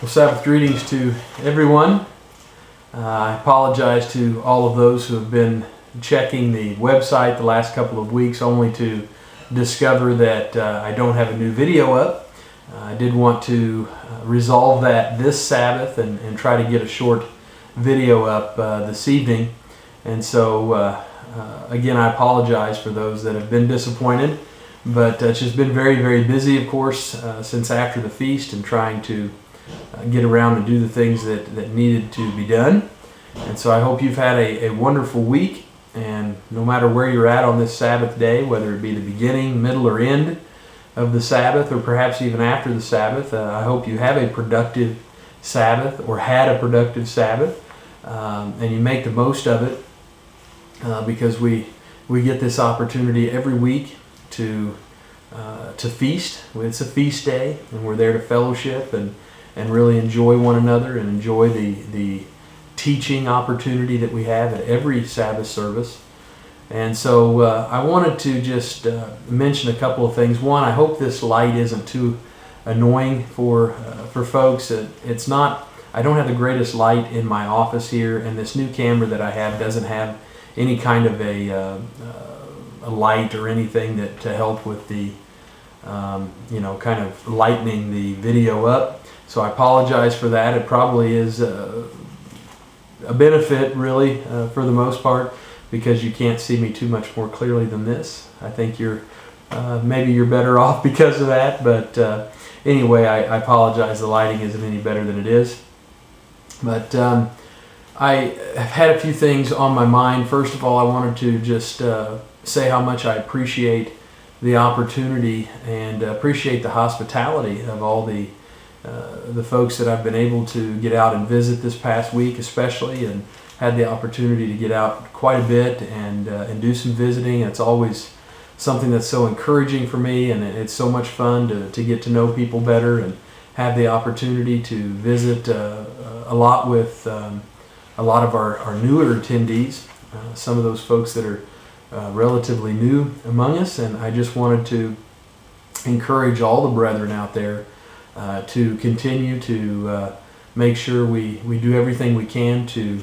Well, Sabbath greetings to everyone. I apologize to all of those who have been checking the website the last couple of weeks only to discover that I don't have a new video up. I did want to resolve that this Sabbath and try to get a short video up this evening. And so again, I apologize for those that have been disappointed, but it's just been very, very busy, of course, since after the feast and trying to get around and do the things that needed to be done. And so I hope you've had a wonderful week, and no matter where you're at on this Sabbath day, whether it be the beginning, middle, or end of the Sabbath, or perhaps even after the Sabbath, I hope you have a productive Sabbath or had a productive Sabbath, and you make the most of it, because we get this opportunity every week to feast. It's a feast day, and we're there to fellowship and really enjoy one another and enjoy the teaching opportunity that we have at every Sabbath service. And so I wanted to just mention a couple of things. One, I hope this light isn't too annoying for folks. It's not. I don't have the greatest light in my office here, and this new camera that I have doesn't have any kind of a light or anything to help with the kind of lightening the video up. So I apologize for that. It probably is a benefit, really, for the most part, because you can't see me too much more clearly than this. I think maybe you're better off because of that. But anyway, I apologize. The lighting isn't any better than it is. But I have had a few things on my mind. First of all, I wanted to just say how much I appreciate the opportunity and appreciate the hospitality of all the folks that I've been able to get out and visit this past week, especially, and had the opportunity to get out quite a bit and do some visiting. It's always something that's so encouraging for me, and it's so much fun to get to know people better and have the opportunity to visit a lot with a lot of our newer attendees, some of those folks that are relatively new among us. And I just wanted to encourage all the brethren out there to continue to make sure we do everything we can to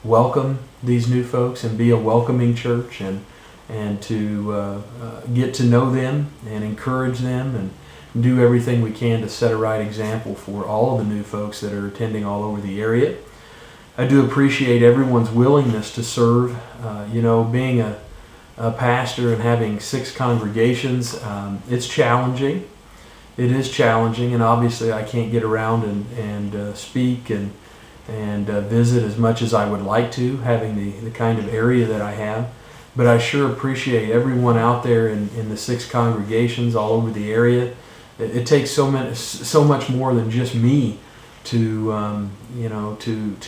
welcome these new folks and be a welcoming church, and to get to know them and encourage them and do everything we can to set a right example for all of the new folks that are attending all over the area. I do appreciate everyone's willingness to serve. Being a pastor and having 6 congregations, it's challenging. It is challenging, and obviously I can't get around and speak and visit as much as I would like to, having the kind of area that I have. But I sure appreciate everyone out there in the 6 congregations all over the area. It takes so much more than just me to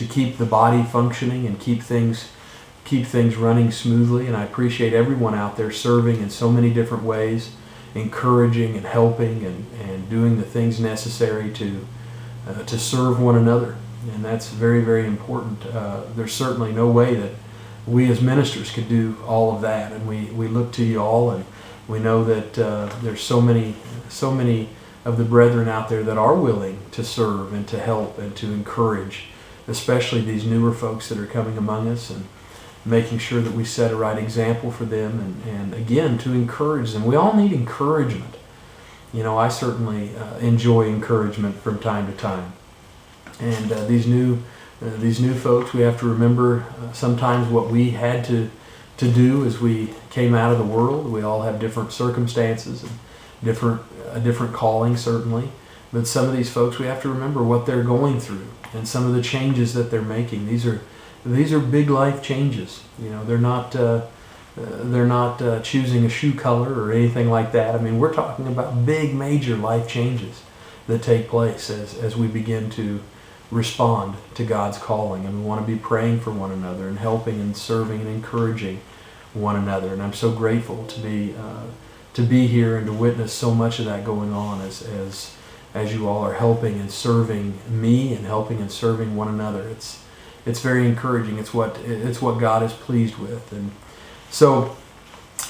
keep the body functioning and keep things running smoothly. And I appreciate everyone out there serving in so many different ways, encouraging and helping and doing the things necessary to serve one another. And that's very, very important. There's certainly no way that we as ministers could do all of that, and we look to you all, and we know that there's so many of the brethren out there that are willing to serve and to help and to encourage, especially these newer folks that are coming among us, and making sure that we set a right example for them, and again, to encourage them. We all need encouragement. I certainly enjoy encouragement from time to time. And these new folks, we have to remember sometimes what we had to do as we came out of the world. We all have different circumstances and a different calling, certainly. But some of these folks, we have to remember what they're going through and some of the changes that they're making. These are big life changes. They're not choosing a shoe color or anything like that. I mean, we're talking about big, major life changes that take place as we begin to respond to God's calling. And we want to be praying for one another and helping and serving and encouraging one another. And I'm so grateful to be here and to witness so much of that going on as you all are helping and serving me and helping and serving one another. It's very encouraging. It's what God is pleased with. And so,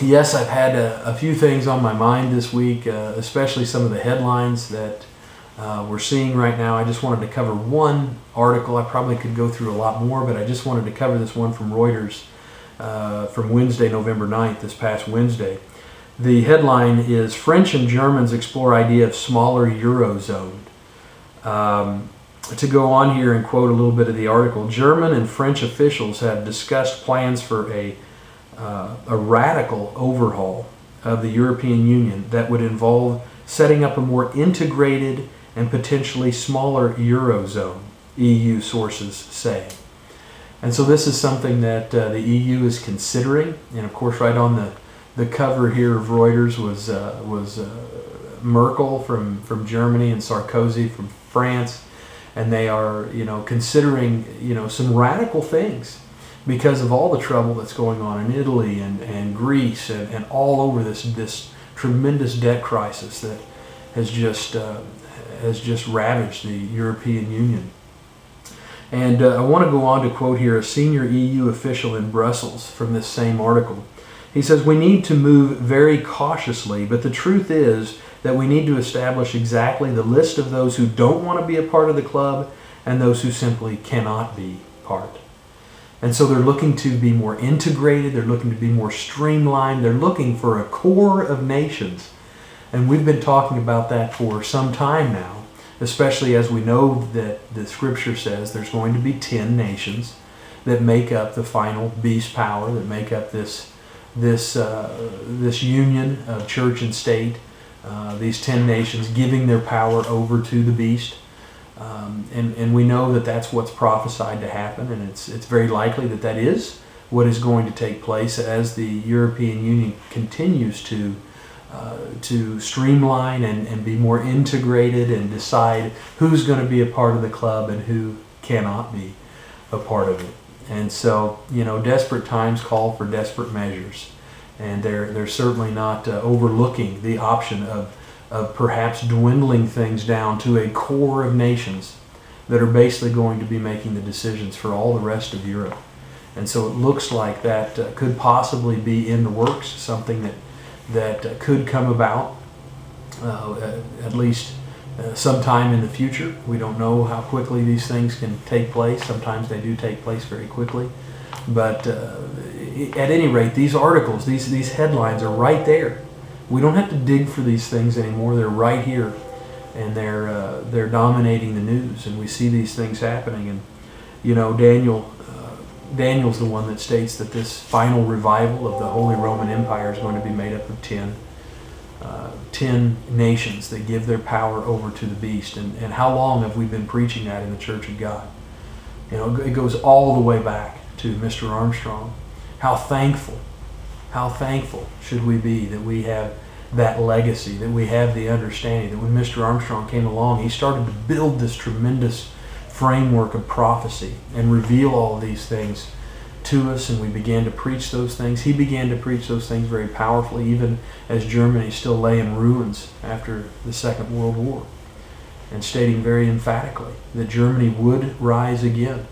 yes, I've had a few things on my mind this week, especially some of the headlines that we're seeing right now. I just wanted to cover one article. I probably could go through a lot more, but I just wanted to cover this one from Reuters from Wednesday, November 9th, this past Wednesday. The headline is, French and Germans explore idea of smaller Eurozone. To go on here and quote a little bit of the article, German and French officials have discussed plans for a radical overhaul of the European Union that would involve setting up a more integrated and potentially smaller Eurozone, EU sources say. And so this is something that the EU is considering. And of course, right on the cover here of Reuters was Merkel from Germany and Sarkozy from France. And they are, considering, some radical things because of all the trouble that's going on in Italy and Greece and all over this tremendous debt crisis that has just ravaged the European Union. And I want to go on to quote here a senior EU official in Brussels from this same article. He says, "We need to move very cautiously, but the truth is that we need to establish exactly the list of those who don't want to be a part of the club and those who simply cannot be part." And so they're looking to be more integrated, they're looking to be more streamlined, they're looking for a core of nations. And we've been talking about that for some time now, especially as we know that the scripture says there's going to be 10 nations that make up the final beast power, that make up this union of church and state. These 10 nations giving their power over to the beast. And we know that that's what's prophesied to happen, and it's very likely that that is what is going to take place as the European Union continues to streamline and be more integrated and decide who's going to be a part of the club and who cannot be a part of it. And so, desperate times call for desperate measures. And they're certainly not overlooking the option of perhaps dwindling things down to a core of nations that are basically going to be making the decisions for all the rest of Europe. And so it looks like that could possibly be in the works, something that could come about at least sometime in the future. We don't know how quickly these things can take place. Sometimes they do take place very quickly. But at any rate, these articles, these headlines are right there. We don't have to dig for these things anymore. They're right here, and they're dominating the news, and we see these things happening. And Daniel's the one that states that this final revival of the Holy Roman Empire is going to be made up of 10 nations that give their power over to the beast. And how long have we been preaching that in the Church of God? It goes all the way back to Mr. Armstrong. How thankful should we be that we have that legacy, that we have the understanding that when Mr. Armstrong came along, he started to build this tremendous framework of prophecy and reveal all of these things to us, and we began to preach those things. He began to preach those things very powerfully, even as Germany still lay in ruins after the Second World War, and stating very emphatically that Germany would rise again,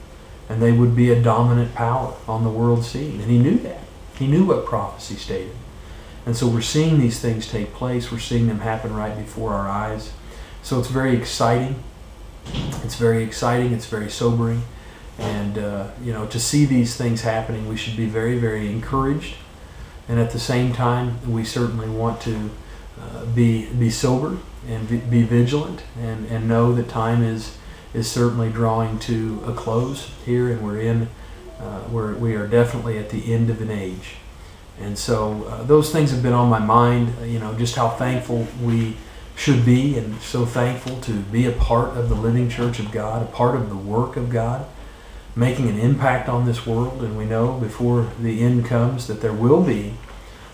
and they would be a dominant power on the world scene. And he knew that. He knew what prophecy stated. And so we're seeing these things take place. We're seeing them happen right before our eyes. So it's very exciting. It's very exciting. It's very sobering. And, to see these things happening, we should be very, very encouraged. And at the same time, we certainly want to be sober and be vigilant and know that time is certainly drawing to a close here, and we are definitely at the end of an age. And so those things have been on my mind, just how thankful we should be, and so thankful to be a part of the living church of God, a part of the work of God, making an impact on this world. And we know before the end comes that there will be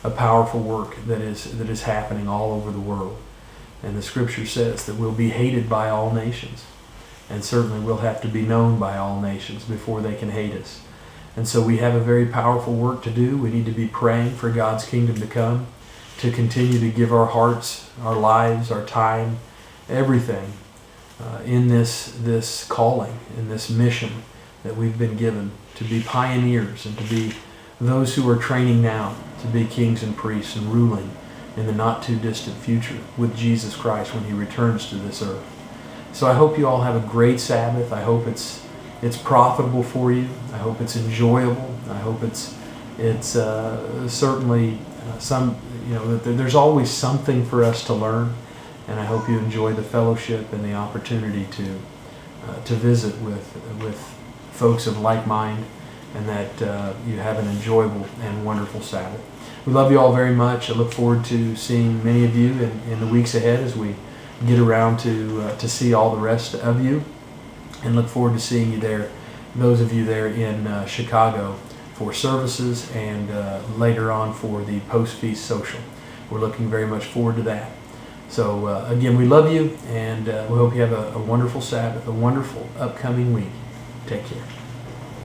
a powerful work that is happening all over the world. And the scripture says that we'll be hated by all nations. And certainly we'll have to be known by all nations before they can hate us. And so we have a very powerful work to do. We need to be praying for God's kingdom to come, to continue to give our hearts, our lives, our time, everything in this calling, in this mission that we've been given, to be pioneers and to be those who are training now to be kings and priests and ruling in the not too distant future with Jesus Christ when he returns to this earth. So I hope you all have a great Sabbath. I hope it's profitable for you. I hope it's enjoyable. I hope it's certainly that there's always something for us to learn, and I hope you enjoy the fellowship and the opportunity to visit with folks of like mind, and that you have an enjoyable and wonderful Sabbath. We love you all very much. I look forward to seeing many of you in the weeks ahead as we get around to see all the rest of you, and look forward to seeing you there, those of you there in Chicago for services, and later on for the post-feast social. We're looking very much forward to that. So again, we love you, and we hope you have a wonderful Sabbath, a wonderful upcoming week. Take care.